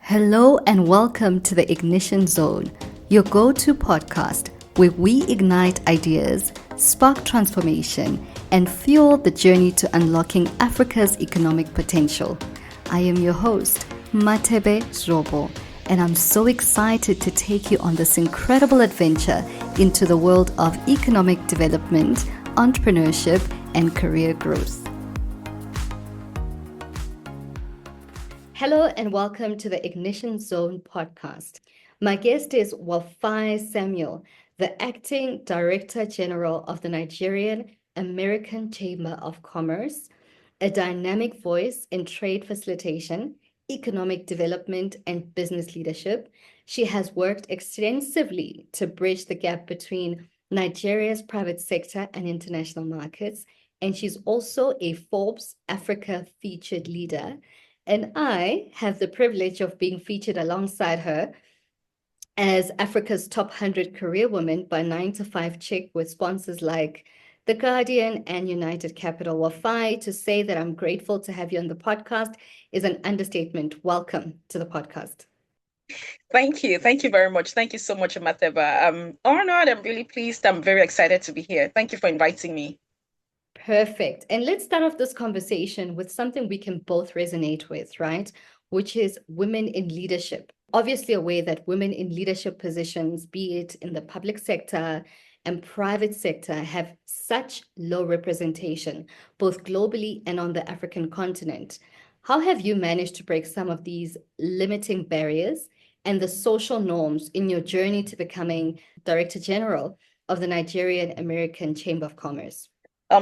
Hello and welcome to the Ignition Zone, your go-to podcast where we ignite ideas, spark transformation, and fuel the journey to unlocking Africa's economic potential. I am your host, Matebe Zobo, and I'm so excited to take you on this incredible adventure into the world of economic development, entrepreneurship, and career growth. Hello and welcome to the Ignition Zone podcast. My guest is Wafai Samuel, the Acting Director General of the Nigerian American Chamber of Commerce, a dynamic voice in trade facilitation, economic development, and business leadership. She has worked extensively to bridge the gap between Nigeria's private sector and international markets, and she's also a Forbes Africa featured leader. And I have the privilege of being featured alongside her as Africa's top 100 career women by 9 to 5 Chick with sponsors like The Guardian and United Capital. Wafai, to say that I'm grateful to have you on the podcast is an understatement. Welcome to the podcast. Thank you. Thank you very much. Thank you so much, Mateba. I'm honored. I'm really pleased. I'm very excited to be here. Thank you for inviting me. Perfect. And let's start off this conversation with something we can both resonate with, right? Which is women in leadership. Obviously aware that women in leadership positions, be it in the public sector and private sector, have such low representation, both globally and on the African continent. How have you managed to break some of these limiting barriers and the social norms in your journey to becoming Director General of the Nigerian American Chamber of Commerce?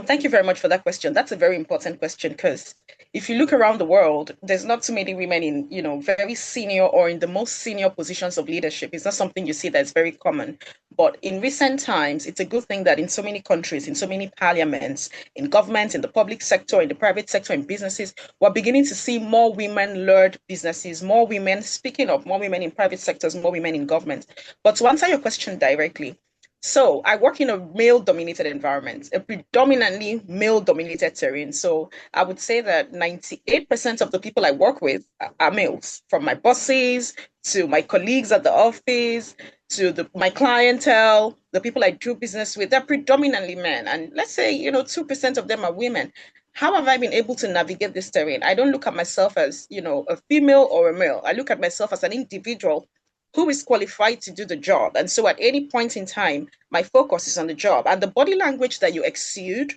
Thank you very much for that question. That's a very important question because if you look around the world, there's not too many women in, very senior or in the most senior positions of leadership. It's not something you see that's very common. But in recent times, it's a good thing that in so many countries, in so many parliaments, in government, in the public sector, in the private sector, in businesses, we're beginning to see more women-led businesses, more women speaking up, more women in private sectors, more women in government. But to answer your question directly, so I work in a male-dominated environment, a predominantly male-dominated terrain. So I would say that 98% of the people I work with are males, from my bosses to my colleagues at the office to my clientele, the people I do business with, they're predominantly men. And let's say, 2% of them are women. How have I been able to navigate this terrain? I don't look at myself as, a female or a male. I look at myself as an individual who is qualified to do the job. And so at any point in time, my focus is on the job. And the body language that you exude,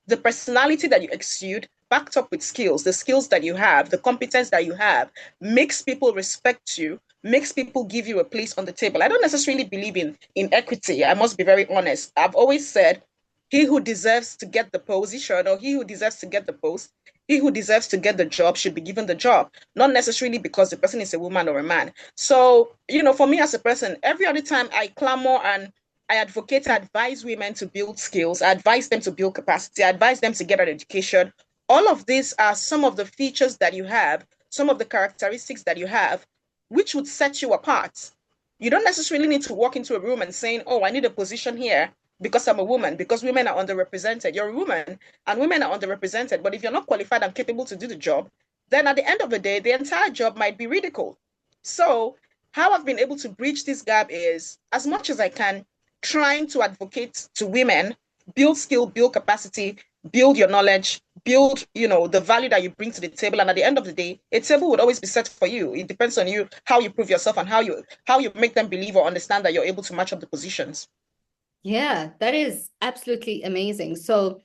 the personality that you exude, backed up with skills, the skills that you have, the competence that you have, makes people respect you, makes people give you a place on the table. I don't necessarily believe in equity. I must be very honest. I've always said, he who deserves to get the position or he who deserves to get the post, he who deserves to get the job should be given the job, not necessarily because the person is a woman or a man. So, for me as a person, every other time I clamor and I advocate, I advise women to build skills, I advise them to build capacity, I advise them to get an education. All of these are some of the features that you have, some of the characteristics that you have, which would set you apart. You don't necessarily need to walk into a room and saying, oh, I need a position here because I'm a woman, because women are underrepresented. You're a woman and women are underrepresented. But if you're not qualified and capable to do the job, then at the end of the day, the entire job might be ridiculed. So how I've been able to bridge this gap is, as much as I can, trying to advocate to women, build skill, build capacity, build your knowledge, build, the value that you bring to the table. And at the end of the day, a table would always be set for you. It depends on you, how you prove yourself and how you make them believe or understand that you're able to match up the positions. Yeah, that is absolutely amazing. So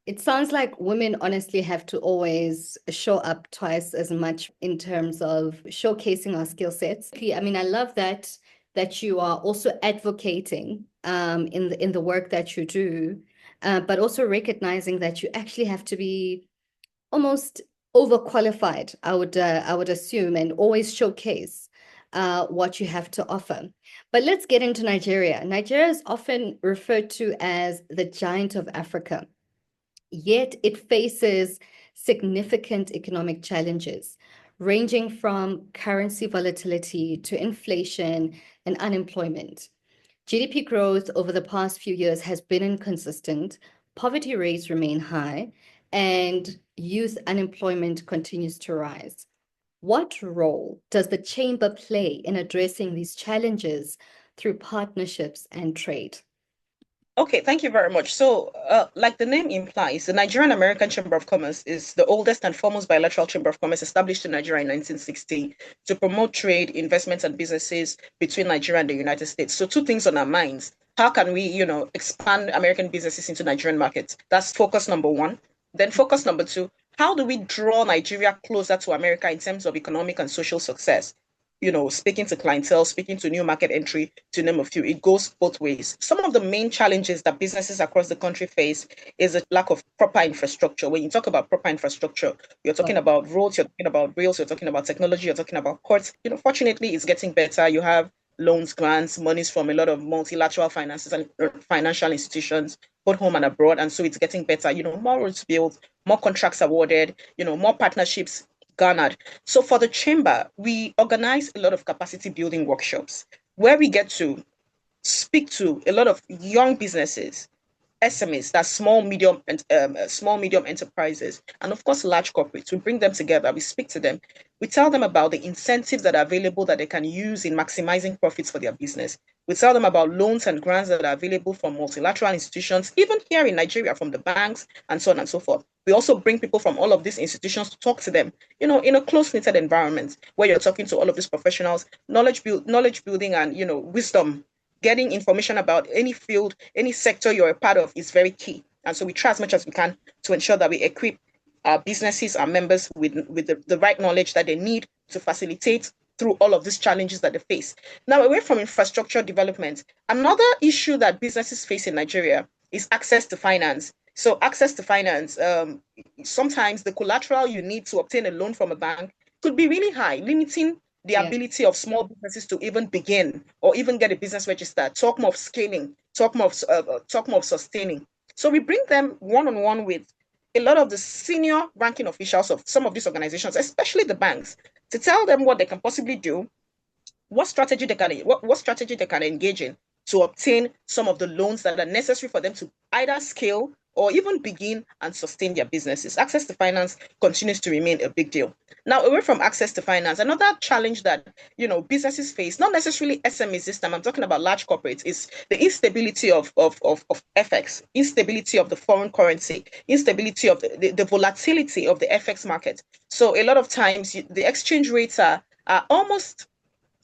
it sounds like women honestly have to always show up twice as much in terms of showcasing our skill sets. I mean, I love that you are also advocating in the work that you do, but also recognizing that you actually have to be almost overqualified, I would assume, and always showcase what you have to offer. But let's get into Nigeria. Nigeria is often referred to as the giant of Africa, yet it faces significant economic challenges, ranging from currency volatility to inflation and unemployment. GDP growth over the past few years has been inconsistent, poverty rates remain high, and youth unemployment continues to rise. What role does the chamber play in addressing these challenges through partnerships and trade? Okay, thank you very much. So, like the name implies, the Nigerian American Chamber of Commerce is the oldest and foremost bilateral chamber of commerce established in Nigeria in 1960 to promote trade, investments, and businesses between Nigeria and the United States. So, two things on our minds. How can we, expand American businesses into Nigerian markets? That's focus number one. Then focus number two, how do we draw Nigeria closer to America in terms of economic and social success? Speaking to clientele, speaking to new market entry, to name a few. It goes both ways. Some of the main challenges that businesses across the country face is a lack of proper infrastructure. When you talk about proper infrastructure, you're talking about roads, you're talking about rails, you're talking about technology, you're talking about ports. Fortunately, it's getting better. You have loans, grants, monies from a lot of multilateral finances and financial institutions, both home and abroad. And so it's getting better. More roads built, more contracts awarded, more partnerships garnered. So for the chamber, we organize a lot of capacity building workshops where we get to speak to a lot of young businesses, SMEs, that's small medium enterprises, and of course large corporates. We bring them together. We speak to them. We tell them about the incentives that are available that they can use in maximizing profits for their business. We tell them about loans and grants that are available from multilateral institutions, even here in Nigeria, from the banks and so on and so forth. We also bring people from all of these institutions to talk to them, in a close-knitted environment where you're talking to all of these professionals, knowledge building, and wisdom. Getting information about any field, any sector you're a part of is very key. And so we try as much as we can to ensure that we equip our businesses, our members with the right knowledge that they need to facilitate through all of these challenges that they face. Now, away from infrastructure development, another issue that businesses face in Nigeria is access to finance. So access to finance, sometimes the collateral you need to obtain a loan from a bank could be really high, limiting the ability of small businesses to even begin or even get a business registered. Talk more of scaling, talk more of sustaining. So we bring them one-on-one with a lot of the senior ranking officials of some of these organizations, especially the banks, to tell them what they can possibly do, what strategy they can engage in to obtain some of the loans that are necessary for them to either scale or even begin and sustain their businesses. Access to finance continues to remain a big deal. Now, away from access to finance, another challenge that businesses face, not necessarily SMEs this time, I'm talking about large corporates, is the instability of FX, instability of the foreign currency, instability of the volatility of the FX market. So a lot of times the exchange rates are almost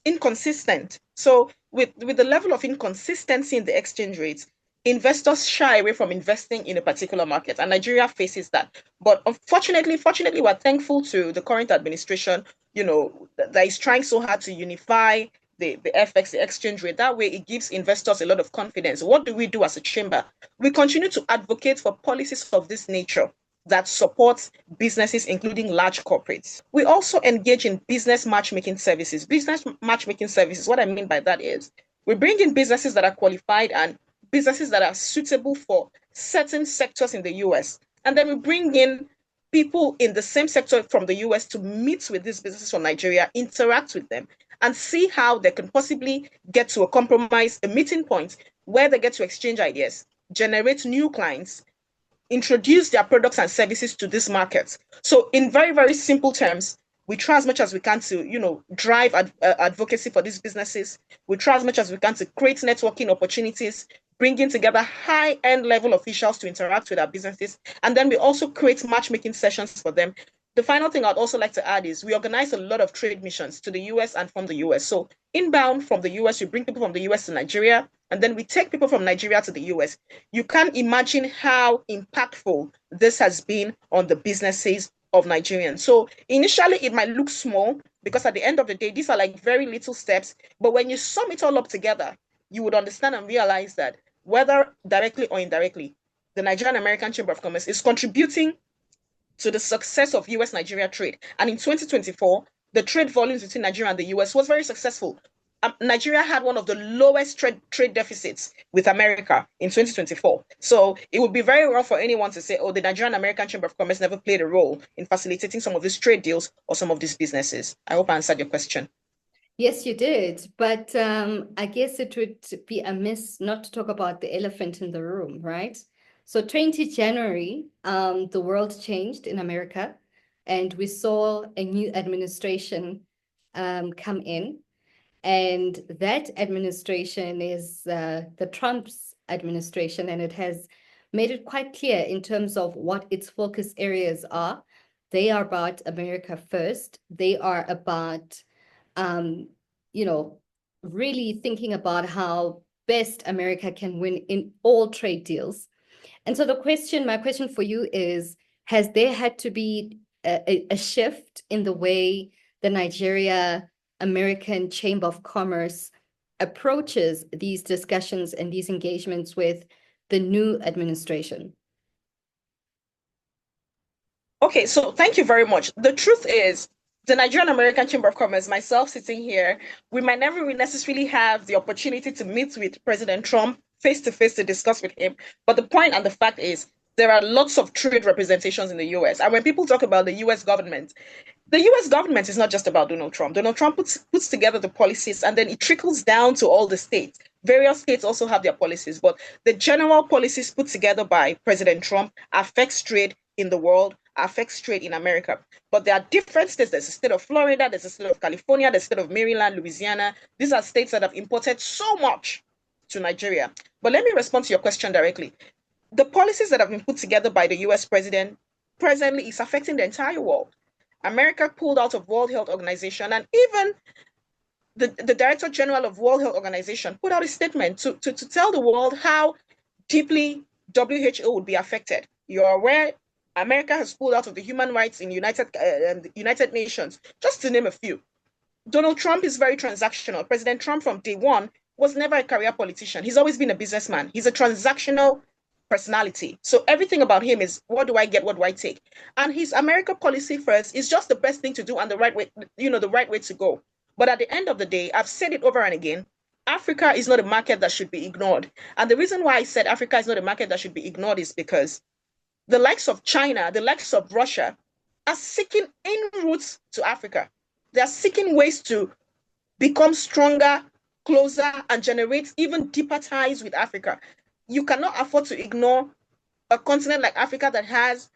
inconsistent. So with the level of inconsistency in the exchange rates, investors shy away from investing in a particular market, and Nigeria faces that. But unfortunately, we're thankful to the current administration, that is trying so hard to unify the FX, the exchange rate. That way, it gives investors a lot of confidence. What do we do as a chamber? We continue to advocate for policies of this nature that supports businesses, including large corporates. We also engage in business matchmaking services. Business matchmaking services, what I mean by that is we bring in businesses that are qualified and businesses that are suitable for certain sectors in the US. And then we bring in people in the same sector from the US to meet with these businesses from Nigeria, interact with them, and see how they can possibly get to a compromise, a meeting point where they get to exchange ideas, generate new clients, introduce their products and services to this market. So in very, very simple terms, we try as much as we can to, drive advocacy for these businesses. We try as much as we can to create networking opportunities, bringing together high-end level officials to interact with our businesses. And then we also create matchmaking sessions for them. The final thing I'd also like to add is we organize a lot of trade missions to the US and from the US. So inbound from the US, we bring people from the US to Nigeria, and then we take people from Nigeria to the US. You can't imagine how impactful this has been on the businesses of Nigerians. So initially, it might look small because at the end of the day, these are like very little steps. But when you sum it all up together, you would understand and realize that whether directly or indirectly, the Nigerian American Chamber of Commerce is contributing to the success of US-Nigeria trade. And in 2024, the trade volumes between Nigeria and the US was very successful. Nigeria had one of the lowest trade deficits with America in 2024. So it would be very wrong for anyone to say, oh, the Nigerian American Chamber of Commerce never played a role in facilitating some of these trade deals or some of these businesses. I hope I answered your question. Yes, you did. But I guess it would be amiss not to talk about the elephant in the room, right? So 20 January, the world changed in America and we saw a new administration come in. And that administration is the Trump's administration, and it has made it quite clear in terms of what its focus areas are. They are about America first. They are about, you know, really thinking about how best America can win in all trade deals. And so my question for you is, has there had to be a shift in the way the Nigeria American Chamber of Commerce approaches these discussions and these engagements with the new administration? Okay, so thank you very much. The truth is, the Nigerian American Chamber of Commerce, myself sitting here, we might never really necessarily have the opportunity to meet with President Trump face to face to discuss with him. But the point and the fact is, there are lots of trade representations in the US. And when people talk about the US government is not just about Donald Trump. Donald Trump puts together the policies and then it trickles down to all the states. Various states also have their policies, but the general policies put together by President Trump affects trade in the world, affects trade in America. But there are different states. There's the state of Florida, there's the state of California, there's the state of Maryland, Louisiana. These are states that have imported so much to Nigeria. But let me respond to your question directly. The policies that have been put together by the US president presently is affecting the entire world. America pulled out of World Health Organization, and even the Director General of World Health Organization put out a statement to tell the world how deeply WHO would be affected. You're aware America has pulled out of the human rights in United Nations, just to name a few. Donald Trump is very transactional. President Trump from day one was never a career politician. He's always been a businessman. He's a transactional personality. So everything about him is, what do I get? What do I take? And his America policy first is just the best thing to do and the right way, the right way to go. But at the end of the day, I've said it over and again, Africa is not a market that should be ignored. And the reason why I said Africa is not a market that should be ignored is because the likes of China, the likes of Russia are seeking inroads to Africa. They are seeking ways to become stronger, closer, and generate even deeper ties with Africa. You cannot afford to ignore a continent like Africa that has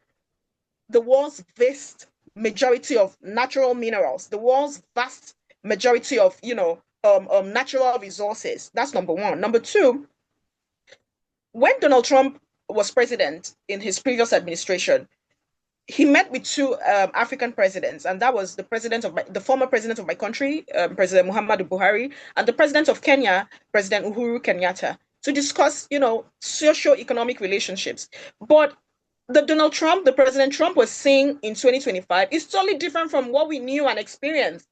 the world's vast majority of natural minerals, the world's vast majority of, natural resources. That's number one. Number two, when Donald Trump was president in his previous administration, he met with two African presidents, and that was the former president of my country, President Muhammadu Buhari, and the president of Kenya, President Uhuru Kenyatta, to discuss, socio-economic relationships. But the President Trump was seeing in 2025 is totally different from what we knew and experienced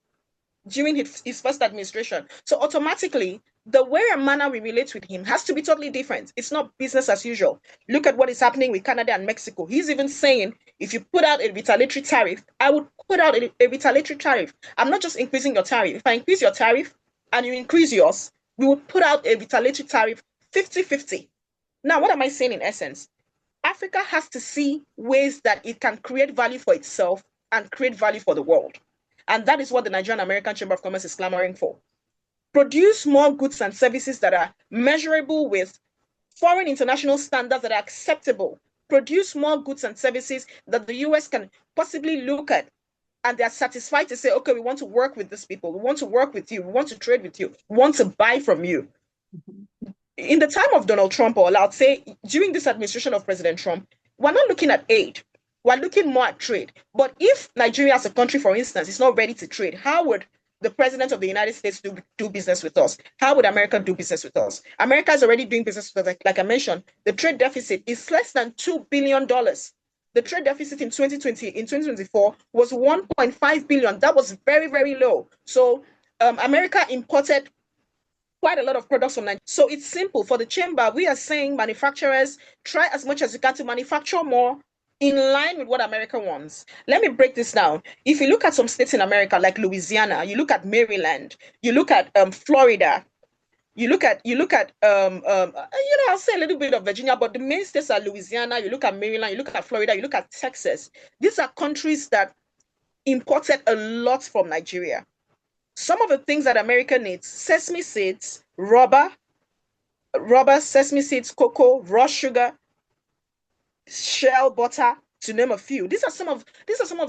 during his first administration. So automatically, the way and manner we relate with him has to be totally different. It's not business as usual. Look at what is happening with Canada and Mexico. He's even saying, if you put out a retaliatory tariff, I would put out a retaliatory tariff. I'm not just increasing your tariff. If I increase your tariff and you increase yours, we would put out a retaliatory tariff 50-50. Now, what am I saying in essence? Africa has to see ways that it can create value for itself and create value for the world. And that is what the Nigerian American Chamber of Commerce is clamoring for. Produce more goods and services that are measurable with foreign international standards that are acceptable. Produce more goods and services that the US can possibly look at and they're satisfied to say, okay, we want to work with these people. We want to work with you. We want to trade with you. We want to buy from you. In the time of Donald Trump, or I'll say during this administration of President Trump, we're not looking at aid. We're looking more at trade. But if Nigeria as a country, for instance, is not ready to trade, how would the president of the United States do business with us? How would America do business with us? America is already doing business with us. Like I mentioned, the trade deficit is less than $2 billion. The trade deficit in 2024 was 1.5 billion. That was very, very low. So America imported quite a lot of products from Nigeria. So it's simple. For the chamber, we are saying manufacturers, try as much as you can to manufacture more in line with what America wants. Let me break this down. If you look at some states in America, like Louisiana, you look at Maryland, you look at Florida, you look at I'll say a little bit of Virginia, but the main states are Louisiana, you look at Maryland, you look at Florida, you look at Texas. These are countries that imported a lot from Nigeria. Some of the things that America needs: sesame seeds, rubber, sesame seeds, cocoa, raw sugar, shell butter, to name a few. These are some of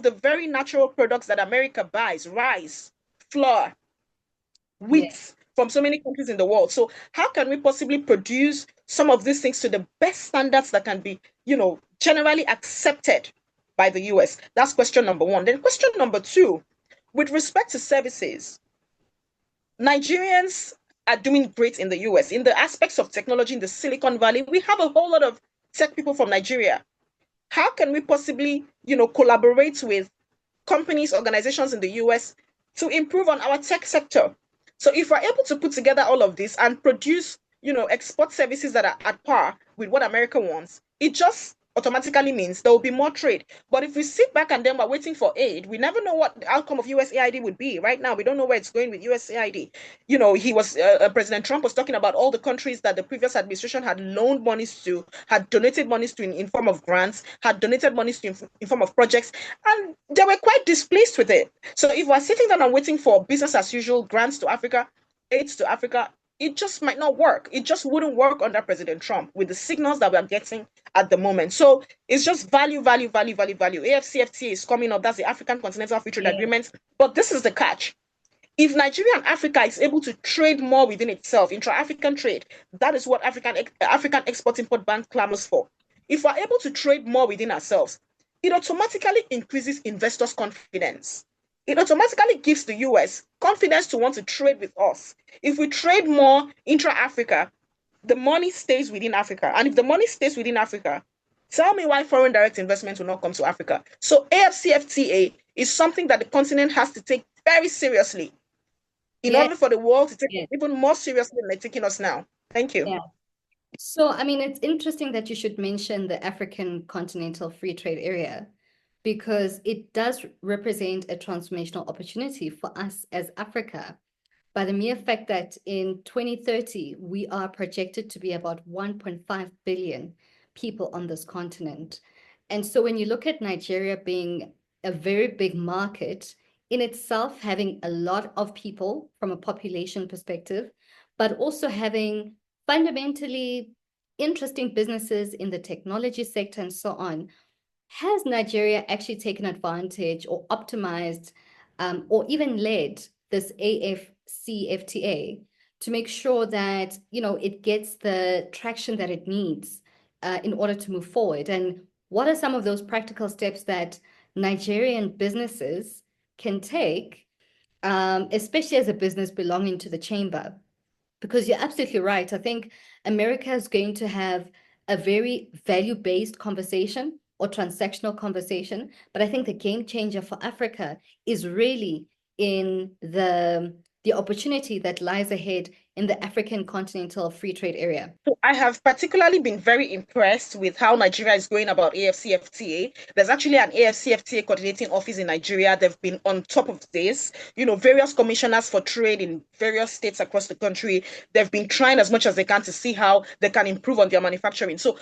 the very natural products that America buys: rice, flour, Yeah. wheat from so many countries in the world. So how can we possibly produce some of these things to the best standards that can be, generally accepted by the US? That's question number one. Then question number two, with respect to services, Nigerians are doing great in the US. In the aspects of technology in the Silicon Valley, we have a whole lot of tech people from Nigeria. How can we possibly, collaborate with companies, organizations in the US to improve on our tech sector? So if we're able to put together all of this and produce, export services that are at par with what America wants, it just automatically means there will be more trade. But if we sit back and then we're waiting for aid, we never know what the outcome of USAID would be. Right now, we don't know where it's going with USAID. President Trump was talking about all the countries that the previous administration had loaned monies to, had donated monies to in form of grants, had donated monies to in form of projects, and they were quite displeased with it. So if we're sitting down and waiting for business as usual, grants to Africa, aids to Africa, it just might not work. It just wouldn't work under President Trump with the signals that we're getting at the moment. So it's just value, value, value, value, value. AFCFTA is coming up. That's the African Continental Free Trade Yeah. Agreement. But this is the catch. If Nigeria and Africa is able to trade more within itself, intra-African trade, that is what African Export-Import Bank clamors for. If we're able to trade more within ourselves, it automatically increases investors' confidence. It automatically gives the US confidence to want to trade with us. If we trade more intra-Africa, the money stays within Africa. And if the money stays within Africa, tell me why foreign direct investment will not come to Africa. So AFCFTA is something that the continent has to take very seriously in Yeah. order for the world to take Yeah. it even more seriously than they're taking us now. Thank you. Yeah. So, I mean, it's interesting that you should mention the African Continental Free Trade Area because it does represent a transformational opportunity for us as Africa by the mere fact that in 2030, we are projected to be about 1.5 billion people on this continent. And so when you look at Nigeria being a very big market in itself, having a lot of people from a population perspective, but also having fundamentally interesting businesses in the technology sector and so on, has Nigeria actually taken advantage or optimized or even led this AFCFTA to make sure that, it gets the traction that it needs in order to move forward? And what are some of those practical steps that Nigerian businesses can take, especially as a business belonging to the chamber? Because you're absolutely right. I think America is going to have a very value-based conversation or transactional conversation. But I think the game changer for Africa is really in the opportunity that lies ahead in the African Continental Free Trade Area. So I have particularly been very impressed with how Nigeria is going about AFCFTA. There's actually an AFCFTA coordinating office in Nigeria. They've been on top of this. Various commissioners for trade in various states across the country. They've been trying as much as they can to see how they can improve on their manufacturing. So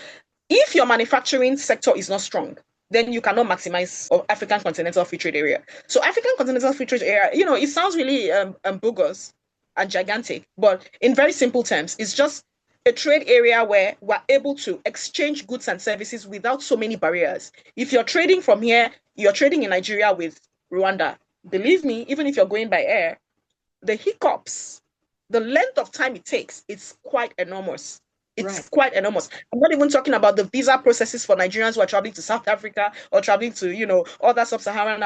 if your manufacturing sector is not strong, then you cannot maximize African Continental Free Trade Area. So African Continental Free Trade Area, it sounds really bogus and gigantic, but in very simple terms, it's just a trade area where we're able to exchange goods and services without so many barriers. If you're trading from here, you're trading in Nigeria with Rwanda. Believe me, even if you're going by air, the hiccups, the length of time it takes, it's quite enormous. It's Right. quite enormous. I'm not even talking about the visa processes for Nigerians who are traveling to South Africa or traveling to, other sub-Saharan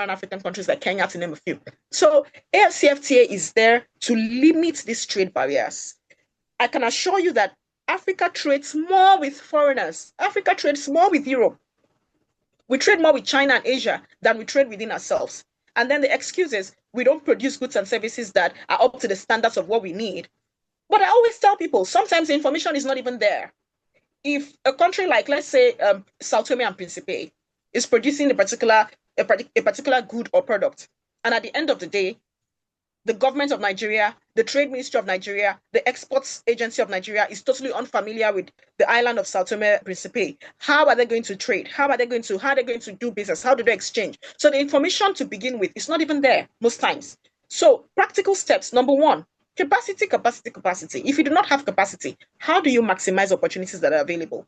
African countries like Kenya, to name a few. So AFCFTA is there to limit these trade barriers. I can assure you that Africa trades more with foreigners. Africa trades more with Europe. We trade more with China and Asia than we trade within ourselves. And then the excuse is we don't produce goods and services that are up to the standards of what we need. But I always tell people, sometimes the information is not even there. If a country like, let's say, Sao Tome and Principe is producing a particular good or product, and at the end of the day, the government of Nigeria, the Trade Ministry of Nigeria, the Exports Agency of Nigeria is totally unfamiliar with the island of Sao Tome and Principe. How are they going to trade? How are they going to do business? How do they exchange? So the information to begin with is not even there most times. So practical steps. Number one, capacity, capacity, capacity. If you do not have capacity, how do you maximize opportunities that are available?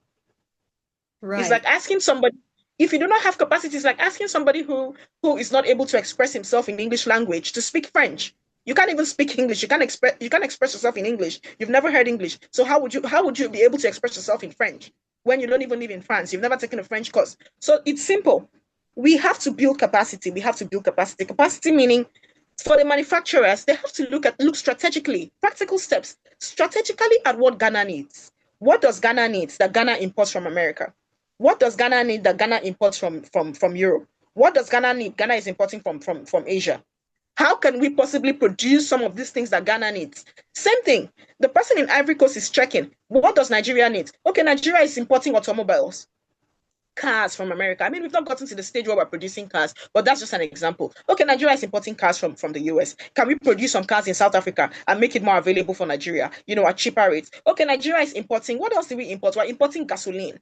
It's Right. like asking somebody If you do not have capacity, it's like asking somebody who is not able to express himself in English language to speak French. You can't even speak English. You can't express yourself in English. You've never heard English. So how would you be able to express yourself in French when you don't even live in France? You've never taken a French course. So it's simple. We have to build capacity. We have to build capacity. Capacity meaning for the manufacturers, they have to look strategically, practical steps, strategically at what Ghana needs. What does Ghana need that Ghana imports from America? What does Ghana need that Ghana imports from Europe? What does Ghana need? Ghana is importing from Asia. How can we possibly produce some of these things that Ghana needs? Same thing. The person in Ivory Coast is checking. What does Nigeria need? Okay, Nigeria is importing automobiles, cars from America. I mean, we've not gotten to the stage where we're producing cars, but that's just an example. Okay, Nigeria is importing cars from the US. Can we produce some cars in South Africa and make it more available for Nigeria, at cheaper rates? Okay, Nigeria is importing. What else do we import? We're importing gasoline.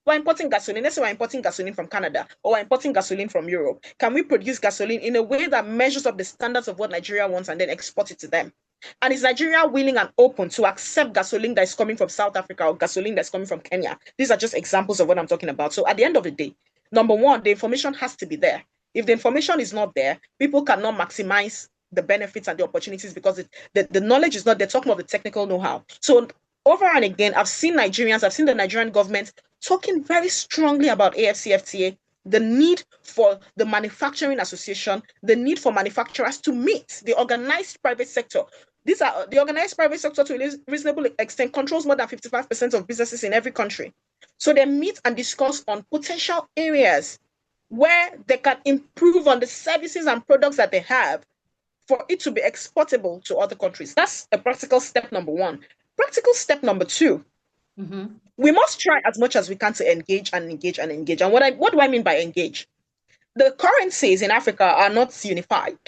We're importing gasoline. Let's say we're importing gasoline from Canada or we're importing gasoline from Europe. Can we produce gasoline in a way that measures up the standards of what Nigeria wants and then export it to them? And is Nigeria willing and open to accept gasoline that is coming from South Africa or gasoline that's coming from Kenya? These are just examples of what I'm talking about. So at the end of the day, number one, the information has to be there. If the information is not there, people cannot maximize the benefits and the opportunities because the knowledge is not there. Talking about the technical know-how. So over and again, I've seen the Nigerian government talking very strongly about AFCFTA, the need for the manufacturing association, the need for manufacturers to meet the organized private sector. These are the organized private sector to a reasonable extent controls more than 55% of businesses in every country. So they meet and discuss on potential areas where they can improve on the services and products that they have for it to be exportable to other countries. That's a practical step number one. Practical step number two, we must try as much as we can to engage and engage and engage. And what do I mean by engage? The currencies in Africa are not unified.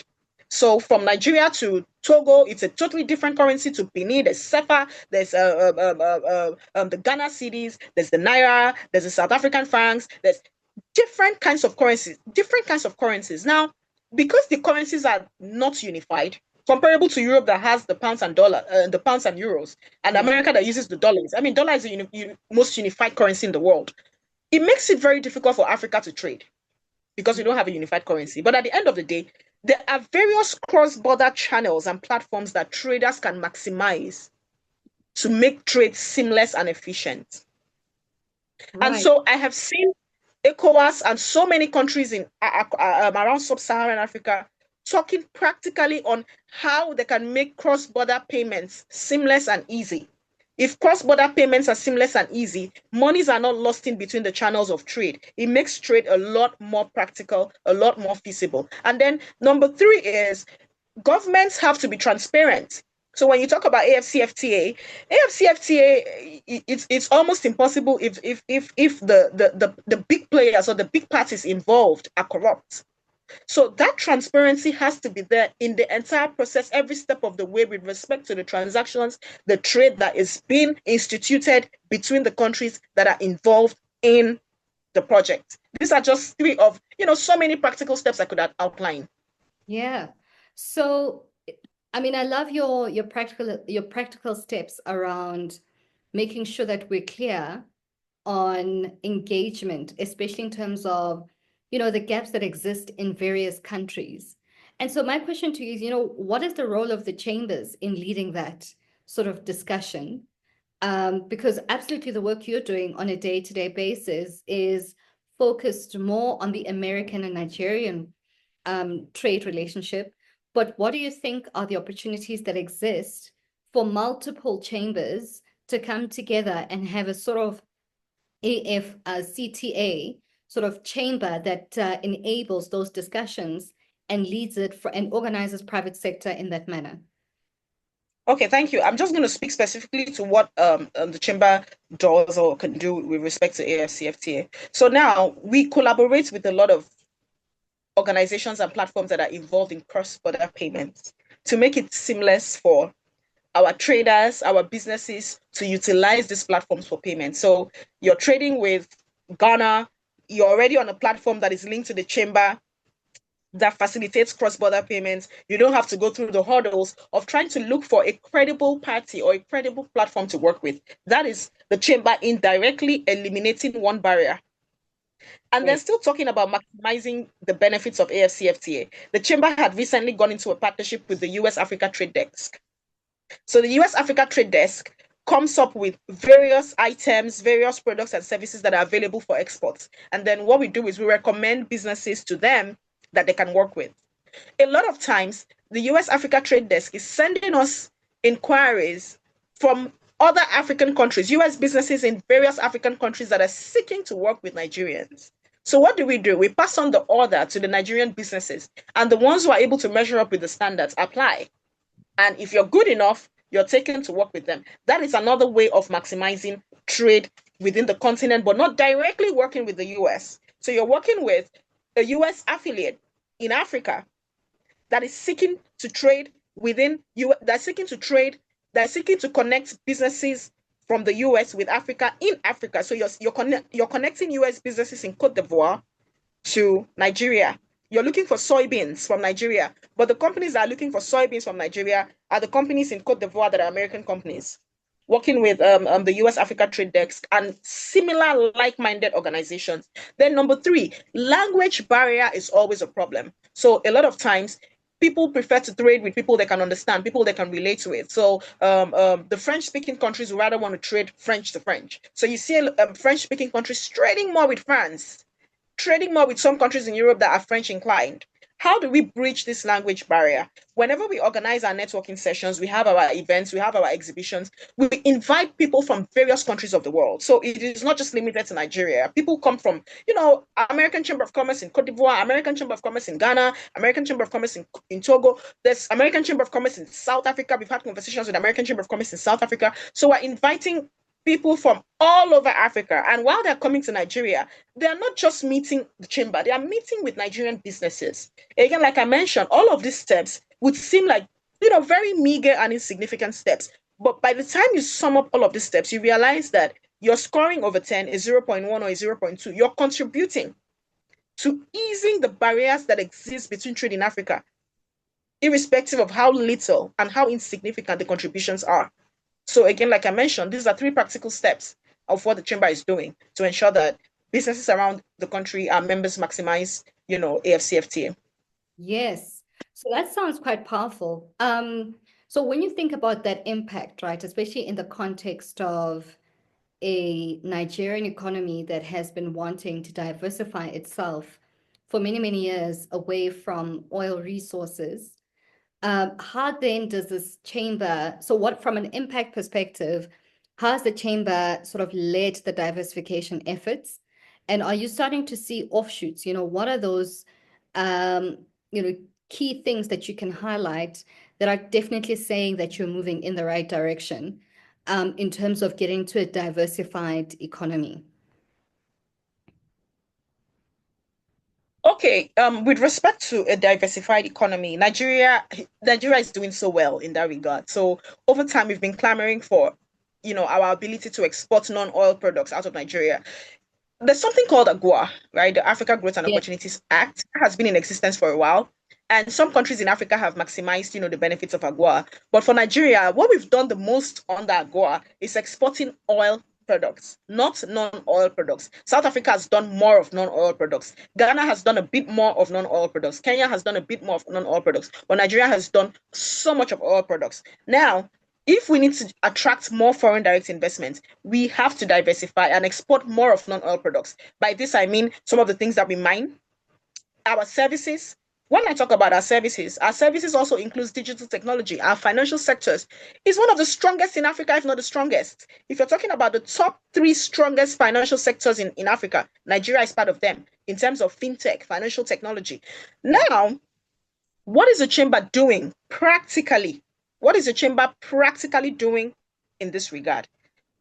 So from Nigeria to Togo, it's a totally different currency. To Benin, there's SEFA, there's the Ghana cedis, there's the Naira, there's the South African francs, there's different kinds of currencies. Now, because the currencies are not unified, comparable to Europe that has the pounds and euros, and America that uses the dollars. I mean, dollar is the most unified currency in the world. It makes it very difficult for Africa to trade because we don't have a unified currency. But at the end of the day, there are various cross-border channels and platforms that traders can maximize to make trade seamless and efficient. Right. And so I have seen ECOWAS and so many countries in around sub-Saharan Africa talking practically on how they can make cross-border payments seamless and easy. If cross-border payments are seamless and easy, monies are not lost in between the channels of trade. It makes trade a lot more practical, a lot more feasible. And then number three is governments have to be transparent. So when you talk about AFCFTA, it's almost impossible if the big players or the big parties involved are corrupt. So that transparency has to be there in the entire process, every step of the way, with respect to the transactions, the trade that is being instituted between the countries that are involved in the project. These are just three of, so many practical steps I could outline. Yeah. So, I mean, I love your practical steps around making sure that we're clear on engagement, especially in terms of the gaps that exist in various countries. And so my question to you is, what is the role of the chambers in leading that sort of discussion? Because absolutely the work you're doing on a day-to-day basis is focused more on the American and Nigerian trade relationship. But what do you think are the opportunities that exist for multiple chambers to come together and have a sort of AFCTA sort of chamber that enables those discussions and leads it and organizes private sector in that manner? Okay, thank you. I'm just going to speak specifically to what the chamber does or can do with respect to AFCFTA. So now we collaborate with a lot of organizations and platforms that are involved in cross-border payments to make it seamless for our traders, our businesses to utilize these platforms for payment. So you're trading with Ghana, you're already on a platform that is linked to the chamber that facilitates cross-border payments. You don't have to go through the hurdles of trying to look for a credible party or a credible platform to work with. That is the chamber indirectly eliminating one barrier And then Great. still talking about maximizing the benefits of AFCFTA. The chamber had recently gone into a partnership with the US Africa Trade Desk. So the US Africa Trade Desk comes up with various items, various products and services that are available for exports. And then what we do is we recommend businesses to them that they can work with. A lot of times, the US Africa Trade Desk is sending us inquiries from other African countries, US businesses in various African countries that are seeking to work with Nigerians. So what do? We pass on the order to the Nigerian businesses, and the ones who are able to measure up with the standards apply. And if you're good enough, you're taken to work with them. That is another way of maximizing trade within the continent, but not directly working with the US. So you're working with a US affiliate in Africa that is seeking to trade within you, that's seeking to trade, that's seeking to connect businesses from the US with Africa in Africa. So you're connecting US businesses in Cote d'Ivoire to Nigeria. You're looking for soybeans from Nigeria, but the companies that are looking for soybeans from Nigeria are the companies in Cote d'Ivoire that are American companies, working with the US Africa Trade Desk and similar like-minded organizations. Then number three, language barrier is always a problem. So a lot of times people prefer to trade with people they can understand, people they can relate with. So the French-speaking countries would rather want to trade French to French. So you see French-speaking countries trading more with France, trading more with some countries in Europe that are French inclined. How do we bridge this language barrier? Whenever we organize our networking sessions, we have our events, we have our exhibitions, we invite people from various countries of the world. So it is not just limited to Nigeria. People come from, American Chamber of Commerce in Cote d'Ivoire, American Chamber of Commerce in Ghana, American Chamber of Commerce in Togo. There's American Chamber of Commerce in South Africa. We've had conversations with American Chamber of Commerce in South Africa. So we're inviting people from all over Africa. And while they're coming to Nigeria, they are not just meeting the chamber, they are meeting with Nigerian businesses. Again, like I mentioned, all of these steps would seem like, very meager and insignificant steps. But by the time you sum up all of these steps, you realize that your scoring over 10 is 0.1 or 0.2. You're contributing to easing the barriers that exist between trade in Africa, irrespective of how little and how insignificant the contributions are. So again, like I mentioned, these are three practical steps of what the chamber is doing to ensure that businesses around the country, our members, maximize, AFCFTA. Yes. So that sounds quite powerful. So when you think about that impact, right, especially in the context of a Nigerian economy that has been wanting to diversify itself for many, many years away from oil resources, how then does this chamber, so what from an impact perspective, how has the chamber sort of led the diversification efforts? And are you starting to see offshoots? What are those um, key things that you can highlight that are definitely saying that you're moving in the right direction in terms of getting to a diversified economy? Okay, with respect to a diversified economy, Nigeria is doing so well in that regard. So over time, we've been clamoring for, our ability to export non-oil products out of Nigeria. There's something called AGOA, right? The Africa Growth and Yeah. Opportunities Act has been in existence for a while. And some countries in Africa have maximized, the benefits of AGOA. But for Nigeria, what we've done the most under AGOA is exporting oil products, not non-oil products. South Africa has done more of non-oil products. Ghana has done a bit more of non-oil products. Kenya has done a bit more of non-oil products. But Nigeria has done so much of oil products. Now, if we need to attract more foreign direct investment, we have to diversify and export more of non-oil products. By this, I mean some of the things that we mine, our services. When I talk about our services also includes digital technology. Our financial sectors is one of the strongest in Africa, if not the strongest. If you're talking about the top three strongest financial sectors in Africa, Nigeria is part of them in terms of fintech, financial technology. Now, what is the chamber doing practically? What is the chamber practically doing in this regard?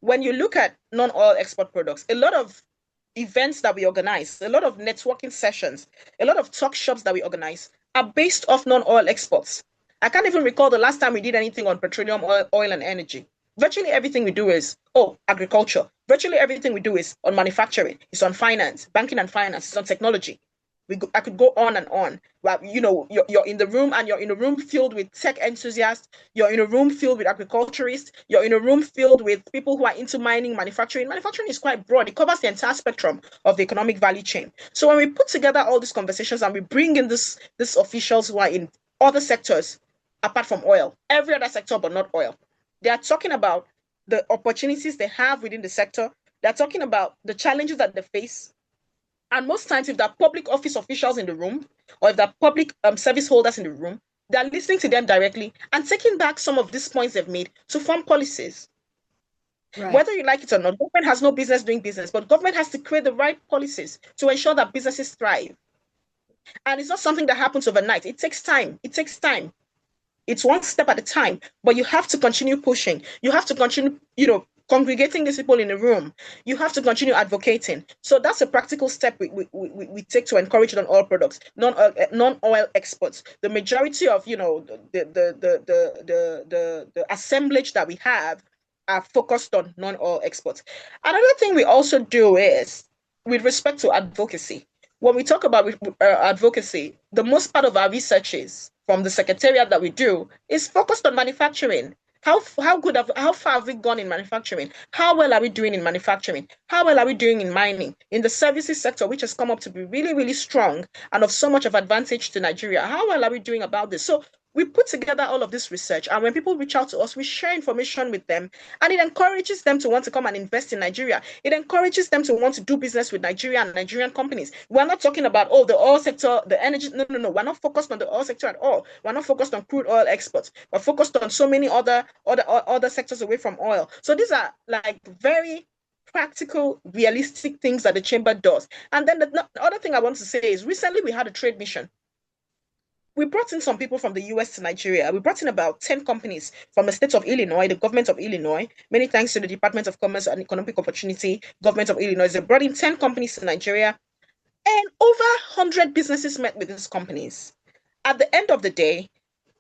When you look at non-oil export products, a lot of events that we organize, a lot of networking sessions, a lot of talk shops that we organize are based off non-oil exports. I can't even recall the last time we did anything on petroleum, oil and energy. Virtually everything we do is, agriculture. Virtually everything we do is on manufacturing, it's on finance, banking and finance, it's on technology. I could go on and on. Well, you're in the room and you're in a room filled with tech enthusiasts. You're in a room filled with agriculturists. You're in a room filled with people who are into mining, manufacturing. Manufacturing is quite broad. It covers the entire spectrum of the economic value chain. So when we put together all these conversations and we bring in these officials who are in other sectors apart from oil, every other sector but not oil, they are talking about the opportunities they have within the sector. They're talking about the challenges that they face. And most times, if there are public office officials in the room, or if there are public service holders in the room, they're listening to them directly and taking back some of these points they've made to form policies. Right. Whether you like it or not, government has no business doing business, but government has to create the right policies to ensure that businesses thrive. And it's not something that happens overnight. It takes time. It takes time. It's one step at a time, but you have to continue pushing. You have to continue, congregating these people in a room. You have to continue advocating. So that's a practical step we take to encourage non-oil products, non-oil exports. The majority of, the assemblage that we have are focused on non-oil exports. Another thing we also do is with respect to advocacy. When we talk about advocacy, the most part of our researches from the secretariat that we do is focused on manufacturing. How far have we gone in manufacturing? How well are we doing in manufacturing? How well are we doing in mining? In the services sector, which has come up to be really, really strong and of so much of advantage to Nigeria. How well are we doing about this? So we put together all of this research, and when people reach out to us, we share information with them, and it encourages them to want to come and invest in Nigeria. It encourages them to want to do business with Nigeria and Nigerian companies. We're not talking about, oh, the oil sector, the energy. No, no, no. We're not focused on the oil sector at all. We're not focused on crude oil exports. We're focused on so many other sectors away from oil. So these are like very practical, realistic things that the chamber does. And then the other thing I want to say is recently we had a trade mission. We brought in some people from the US to Nigeria. We brought in about 10 companies from the state of Illinois, the government of Illinois. Many thanks to the Department of Commerce and Economic Opportunity, government of Illinois. They brought in 10 companies to Nigeria, and over 100 businesses met with these companies. At the end of the day,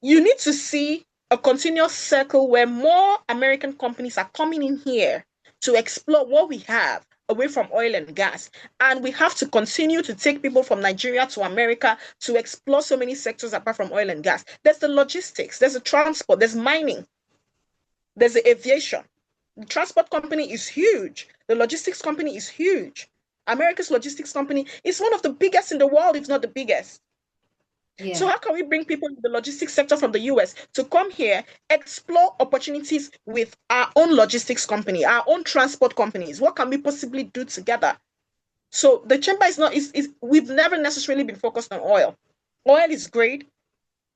you need to see a continuous circle where more American companies are coming in here to explore what we have away from oil and gas. And we have to continue to take people from Nigeria to America to explore so many sectors apart from oil and gas. There's the logistics, there's the transport, there's mining, there's the aviation. The transport company is huge. The logistics company is huge. America's logistics company is one of the biggest in the world, if not the biggest. Yeah. So how can we bring people in the logistics sector from the US to come here, explore opportunities with our own logistics company, our own transport companies? What can we possibly do together? So the chamber we've never necessarily been focused on oil. Oil is great.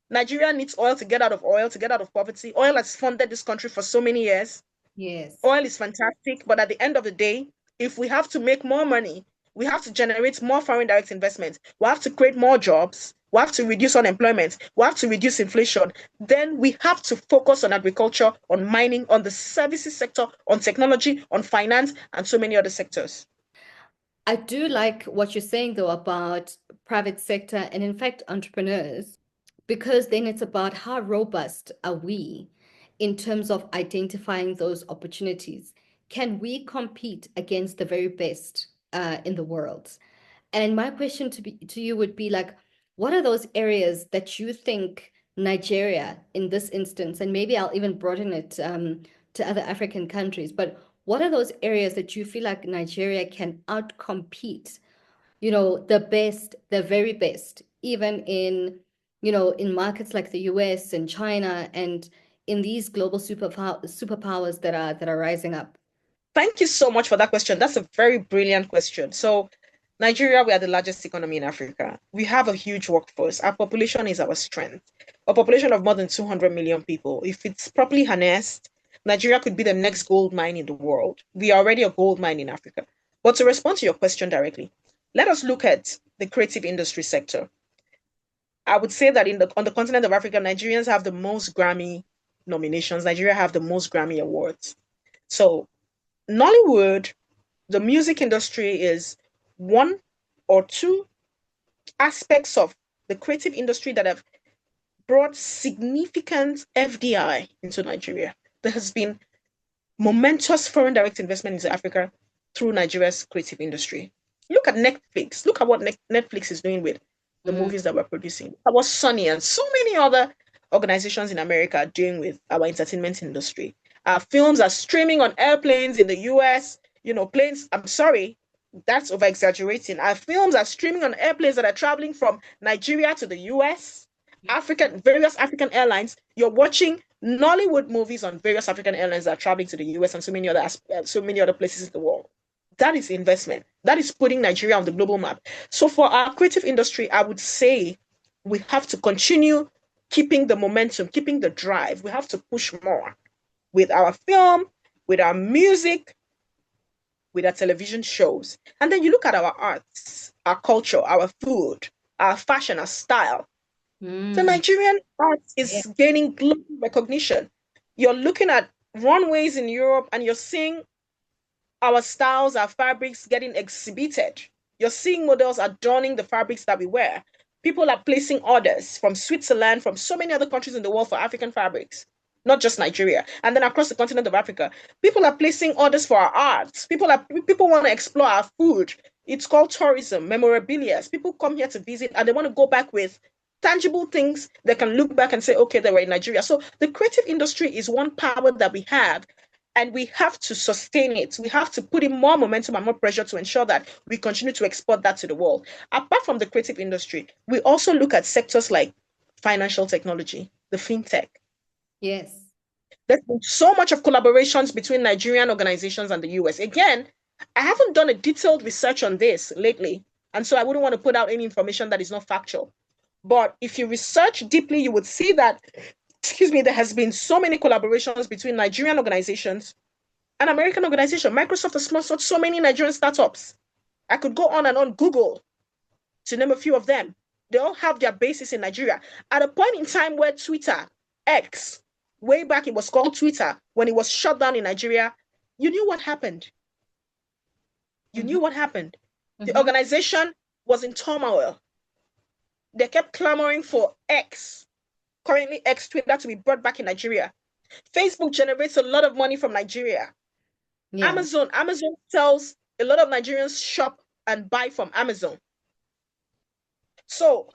Nigeria needs oil to get out of oil, to get out of poverty. Oil has funded this country for so many years. Yes. Oil is fantastic, but at the end of the day, if we have to make more money, we have to generate more foreign direct investment. We have to create more jobs. We have to reduce unemployment. We have to reduce inflation. Then we have to focus on agriculture, on mining, on the services sector, on technology, on finance, and so many other sectors. I do like what you're saying, though, about private sector and, in fact, entrepreneurs, because then it's about how robust are we in terms of identifying those opportunities. Can we compete against the very best in the world? And my question to you would be like, what are those areas that you think Nigeria, in this instance, and maybe I'll even broaden it to other African countries, but what are those areas that you feel like Nigeria can outcompete, the best, the very best, even in markets like the US and China and in these global superpowers that are rising up? Thank you so much for that question. That's a very brilliant question. So Nigeria, we are the largest economy in Africa. We have a huge workforce. Our population is our strength. A population of more than 200 million people. If it's properly harnessed, Nigeria could be the next gold mine in the world. We are already a gold mine in Africa. But to respond to your question directly, let us look at the creative industry sector. I would say that on the continent of Africa, Nigerians have the most Grammy nominations. Nigeria have the most Grammy awards. So Nollywood, the music industry is one or two aspects of the creative industry that have brought significant FDI into Nigeria. There has been momentous foreign direct investment into Africa through Nigeria's creative industry. Look at Netflix. Look at what Netflix is doing with the Mm. movies that we're producing. Look at what Sony and so many other organizations in America are doing with our entertainment industry. Our films are streaming on airplanes in the US. You know, planes, I'm sorry, that's over exaggerating. Our films are streaming on airplanes that are traveling from Nigeria to the US, various African airlines. You're watching Nollywood movies on various African airlines that are traveling to the US and so many other places in the world. That is investment. That is putting Nigeria on the global map. So for our creative industry, I would say we have to continue keeping the momentum, keeping the drive. We have to push more with our film, with our music, with our television shows. And then you look at our arts, our culture, our food, our fashion, our style. The Mm. Nigerian art Yeah. is gaining global recognition. You're looking at runways in Europe and you're seeing our styles, our fabrics getting exhibited. You're seeing models adorning the fabrics that we wear. People are placing orders from Switzerland, from so many other countries in the world for African fabrics, not just Nigeria. And then across the continent of Africa, people are placing orders for our arts. People want to explore our food. It's called tourism, memorabilia. People come here to visit and they want to go back with tangible things they can look back and say, okay, they were in Nigeria. So the creative industry is one power that we have and we have to sustain it. We have to put in more momentum and more pressure to ensure that we continue to export that to the world. Apart from the creative industry, we also look at sectors like financial technology, the fintech. Yes. There's been so much of collaborations between Nigerian organizations and the US. Again, I haven't done a detailed research on this lately, and so I wouldn't want to put out any information that is not factual. But if you research deeply, you would see that, excuse me, there has been so many collaborations between Nigerian organizations and American organizations. Microsoft has sponsored so many Nigerian startups. I could go on and on. Google, to name a few of them. They all have their bases in Nigeria. At a point in time where Twitter, X, way back it was called Twitter, when it was shut down in Nigeria, you knew what happened. You Mm-hmm. knew what happened. The Mm-hmm. organization was in turmoil. They kept clamoring for X, currently X Twitter, to be brought back in Nigeria. Facebook generates a lot of money from Nigeria. Yeah. Amazon sells, a lot of Nigerians shop and buy from Amazon. So,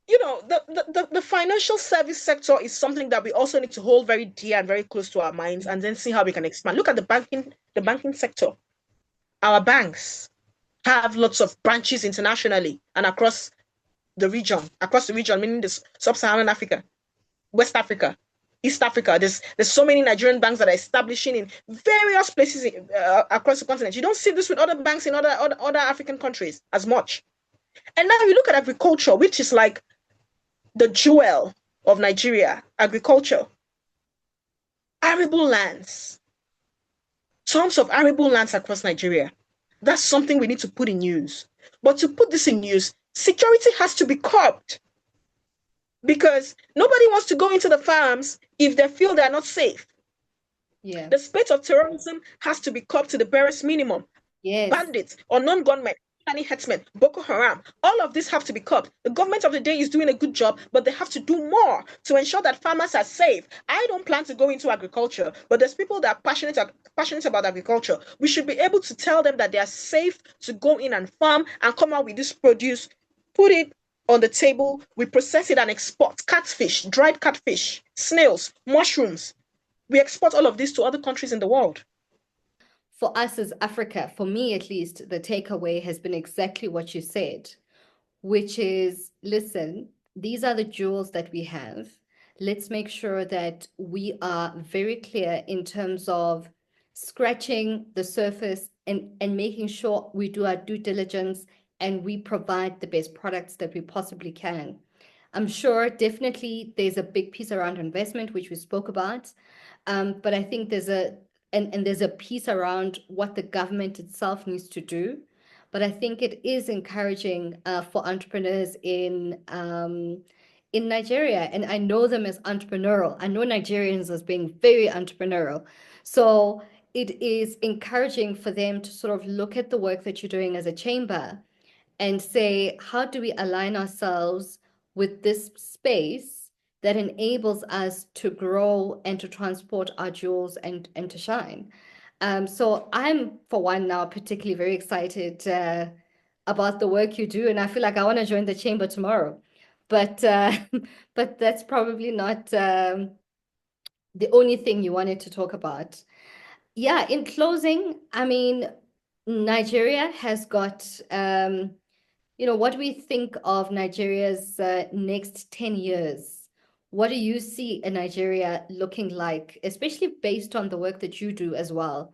you know, the financial service sector is something that we also need to hold very dear and very close to our minds and then see how we can expand. Look at the banking sector. Our banks have lots of branches internationally and across the region, meaning this sub-Saharan Africa, West Africa, East Africa. There's so many Nigerian banks that are establishing in various places across the continent. You don't see this with other banks in other African countries as much. And now you look at agriculture, which is like the jewel of Nigeria, agriculture, arable lands, tons of arable lands across Nigeria. That's something we need to put in news. But to put this in news, security has to be curbed because nobody wants to go into the farms if they feel they're not safe. Yeah. The spate of terrorism has to be curbed to the barest minimum. Yes. Bandits or non-gunmen, Fulani herdsmen, Boko Haram, all of this have to be curbed. The government of the day is doing a good job, but they have to do more to ensure that farmers are safe. I don't plan to go into agriculture, but there's people that are passionate about agriculture. We should be able to tell them that they are safe to go in and farm and come out with this produce, put it on the table, we process it and export catfish, dried catfish, snails, mushrooms. We export all of this to other countries in the world. For us as Africa, for me at least, the takeaway has been exactly what you said, which is, listen, these are the jewels that we have. Let's make sure that we are very clear in terms of scratching the surface and making sure we do our due diligence and we provide the best products that we possibly can. I'm sure definitely there's a big piece around investment, which we spoke about. But I think there's a piece around what the government itself needs to do. But I think it is encouraging for entrepreneurs in Nigeria, and I know them as entrepreneurial. I know Nigerians as being very entrepreneurial. So it is encouraging for them to sort of look at the work that you're doing as a chamber and say, how do we align ourselves with this space that enables us to grow and to transport our jewels and to shine? So I'm, for one, now particularly very excited about the work you do, and I feel like I want to join the chamber tomorrow. But but that's probably not the only thing you wanted to talk about. Yeah, in closing, I mean, Nigeria has got what do we think of Nigeria's next 10 years? What do you see in Nigeria looking like, especially based on the work that you do as well?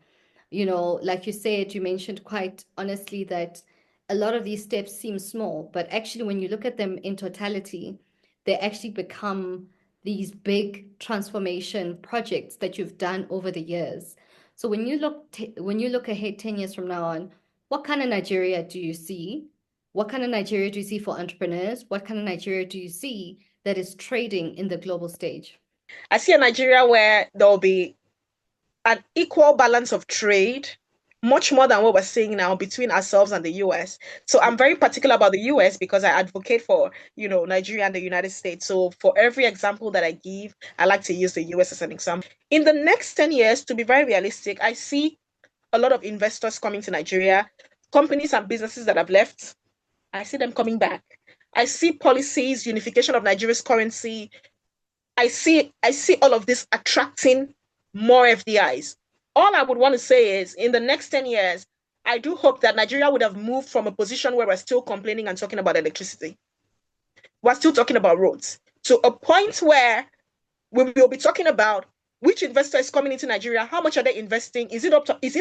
Like you said, you mentioned quite honestly that a lot of these steps seem small, but actually, when you look at them in totality, they actually become these big transformation projects that you've done over the years. So when you look ahead 10 years from now on, what kind of Nigeria do you see? What kind of Nigeria do you see for entrepreneurs? What kind of Nigeria do you see that is trading in the global stage? I see a Nigeria where there'll be an equal balance of trade, much more than what we're seeing now between ourselves and the US. So I'm very particular about the US because I advocate for, Nigeria and the United States. So for every example that I give, I like to use the US as an example. In the next 10 years, to be very realistic, I see a lot of investors coming to Nigeria, companies and businesses that have left. I see them coming back. I see policies, unification of Nigeria's currency, I see all of this attracting more FDIs. All I would want to say is in the next 10 years, I do hope that Nigeria would have moved from a position where we're still complaining and talking about electricity. We're still talking about roads to a point where we will be talking about which investor is coming into Nigeria, how much are they investing? Is it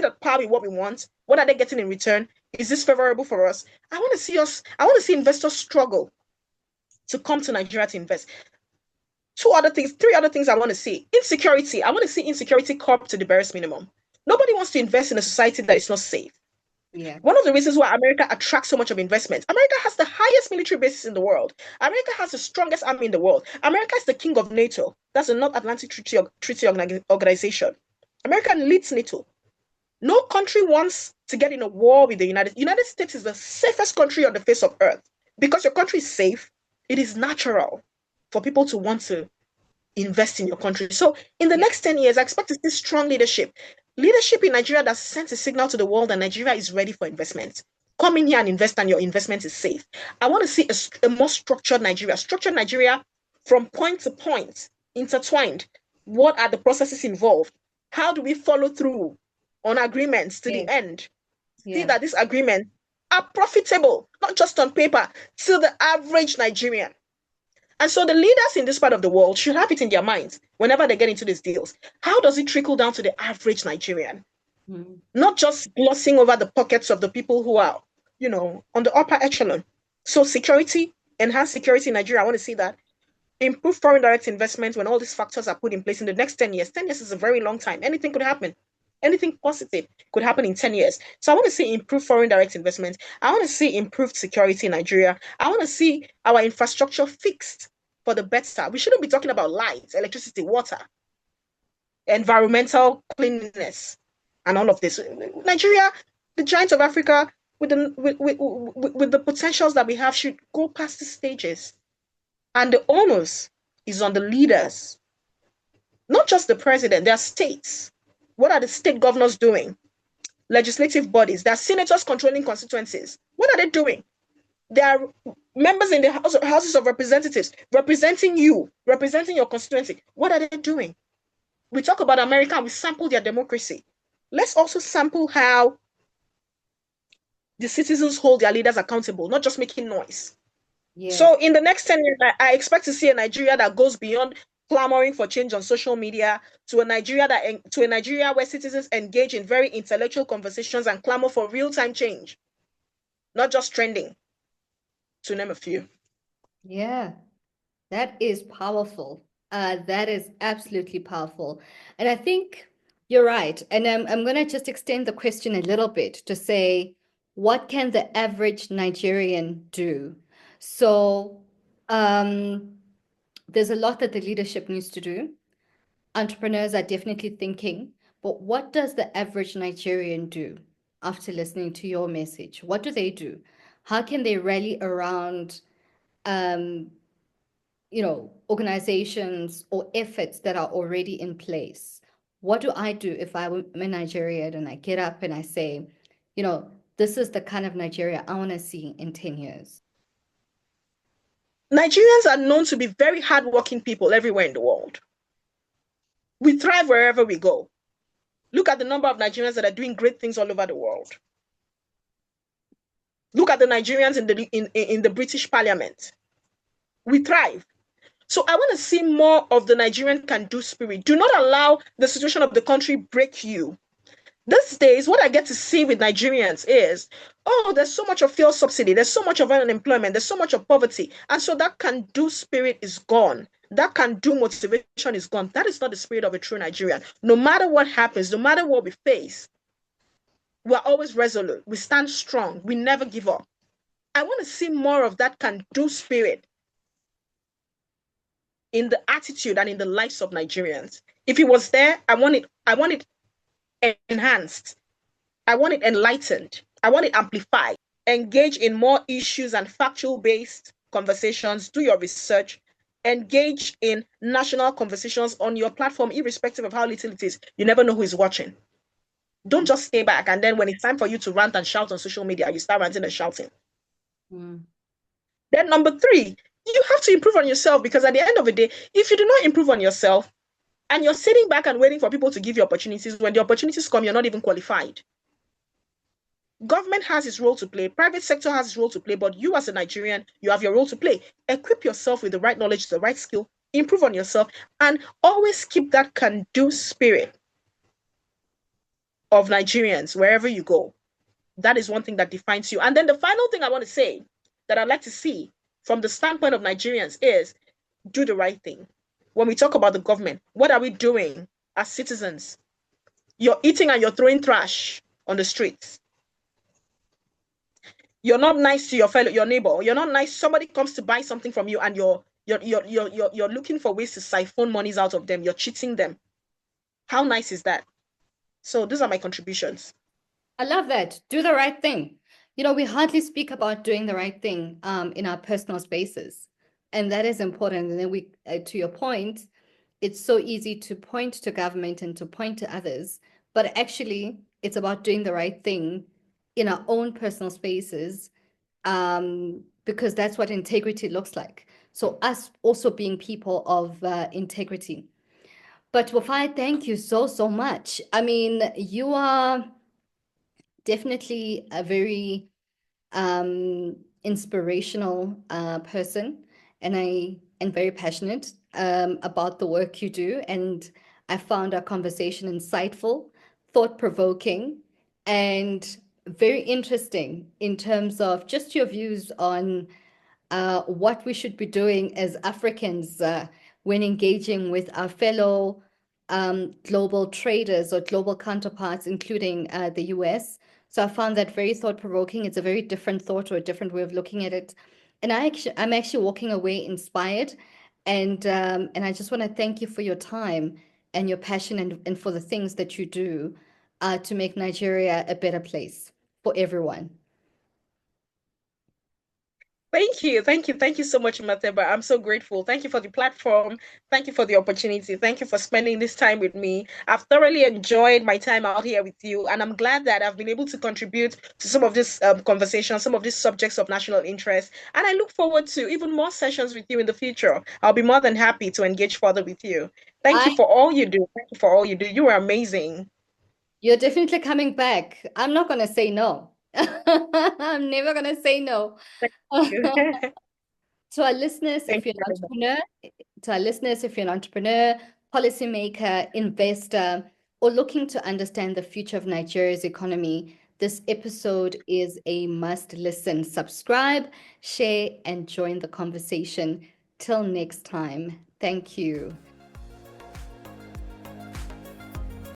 at par with what we want? What are they getting in return? Is this favorable for us? I want to see investors struggle to come to Nigeria to invest. Three other things I want to see. Insecurity. I want to see insecurity come to the barest minimum. Nobody wants to invest in a society that is not safe. Yeah. One of the reasons why America attracts so much of investment, America has the highest military bases in the world. America has the strongest army in the world. America is the king of NATO. That's the North Atlantic Treaty Organization. America leads NATO. No country wants to get in a war with the United States is the safest country on the face of earth. Because your country is safe, it is natural for people to want to invest in your country. So in the next 10 years, I expect to see strong leadership. Leadership in Nigeria that sends a signal to the world that Nigeria is ready for investment. Come in here and invest and your investment is safe. I want to see a more structured Nigeria from point to point, intertwined. What are the processes involved? How do we follow through on agreements to the Yeah. end? See Yeah. that these agreements are profitable, not just on paper, to the average Nigerian. And so the leaders in this part of the world should have it in their minds whenever they get into these deals. How does it trickle down to the average Nigerian? Mm. Not just glossing over the pockets of the people who are, on the upper echelon. So security, enhanced security in Nigeria, I want to see that. Improve foreign direct investment when all these factors are put in place in the next 10 years. 10 years is a very long time. Anything could happen. Anything positive could happen in 10 years. So I want to see improved foreign direct investment. I want to see improved security in Nigeria. I want to see our infrastructure fixed for the better. We shouldn't be talking about lights, electricity, water, environmental cleanliness, and all of this. Nigeria, the giant of Africa, with the potentials that we have, should go past the stages. And the onus is on the leaders, not just the president. There are states. What are the state governors doing? Legislative bodies. There are senators controlling constituencies. What are they doing? There are members in the Houses of Representatives representing you, representing your constituency. What are they doing? We talk about America and we sample their democracy. Let's also sample how the citizens hold their leaders accountable, not just making noise. Yes. So in the next 10 years, I expect to see a Nigeria that goes beyond clamoring for change on social media to a Nigeria where citizens engage in very intellectual conversations and clamor for real-time change, not just trending, to name a few. Yeah, that is powerful. That is absolutely powerful. And I think you're right. And I'm going to just extend the question a little bit to say, what can the average Nigerian do? So, there's a lot that the leadership needs to do. Entrepreneurs are definitely thinking, but what does the average Nigerian do after listening to your message? What do they do? How can they rally around, um, organizations or efforts that are already in place? What do I do if I'm in Nigeria and I get up and I say, this is the kind of Nigeria I want to see in 10 years. Nigerians are known to be very hardworking people everywhere in the world. We thrive wherever we go. Look at the number of Nigerians that are doing great things all over the world. Look at the Nigerians in the British Parliament. We thrive. So I want to see more of the Nigerian can-do spirit. Do not allow the situation of the country break you. These days, what I get to see with Nigerians is, oh, there's so much of fuel subsidy, there's so much of unemployment, there's so much of poverty. And so that can-do spirit is gone. That can-do motivation is gone. That is not the spirit of a true Nigerian. No matter what happens, no matter what we face, we're always resolute. We stand strong. We never give up. I want to see more of that can-do spirit in the attitude and in the lives of Nigerians. If it was there, I want it enhanced. I want it enlightened. I want it amplified. Engage in more issues and factual-based conversations. Do your research. Engage in national conversations on your platform, irrespective of how little it is. You never know who is watching. Don't just stay back, and then when it's time for you to rant and shout on social media, you start ranting and shouting. Then number 3, you have to improve on yourself, because at the end of the day, if you do not improve on yourself and you're sitting back and waiting for people to give you opportunities, when the opportunities come, you're not even qualified. Government has its role to play. Private sector has its role to play. But you as a Nigerian, you have your role to play. Equip yourself with the right knowledge, the right skill, improve on yourself, and always keep that can-do spirit of Nigerians wherever you go. That is one thing that defines you. And then the final thing I want to say that I'd like to see from the standpoint of Nigerians is do the right thing. When we talk about the government, what are we doing as citizens? You're eating and you're throwing trash on the streets. You're not nice to your neighbor. You're not nice. Somebody comes to buy something from you and you're looking for ways to siphon monies out of them. You're cheating them. How nice is that? So those are my contributions. I love that. Do the right thing. You know, we hardly speak about doing the right thing in our personal spaces. And that is important. And then we, to your point, it's so easy to point to government and to point to others, but actually it's about doing the right thing in our own personal spaces, because that's what integrity looks like. So us also being people of integrity. But Wafai, thank you so much. I mean, you are definitely a very inspirational person, and I am very passionate about the work you do. And I found our conversation insightful, thought-provoking, and very interesting in terms of just your views on what we should be doing as Africans when engaging with our fellow global traders or global counterparts, including the US. So I found that very thought-provoking. It's a very different thought or a different way of looking at it. And I'm actually walking away inspired. And I just want to thank you for your time and your passion and for the things that you do to make Nigeria a better place for everyone. Thank you. Thank you. Thank you so much, Mateba. I'm so grateful. Thank you for the platform. Thank you for the opportunity. Thank you for spending this time with me. I've thoroughly enjoyed my time out here with you, and I'm glad that I've been able to contribute to some of this conversation, some of these subjects of national interest. And I look forward to even more sessions with you in the future. I'll be more than happy to engage further with you. Thank you for all you do. Thank you for all you do. You are amazing. You're definitely coming back. I'm not going to say no. I'm never going to say no. To our listeners, if you're an entrepreneur, policymaker, investor, or looking to understand the future of Nigeria's economy, this episode is a must listen. Subscribe, share, and join the conversation. Till next time. Thank you.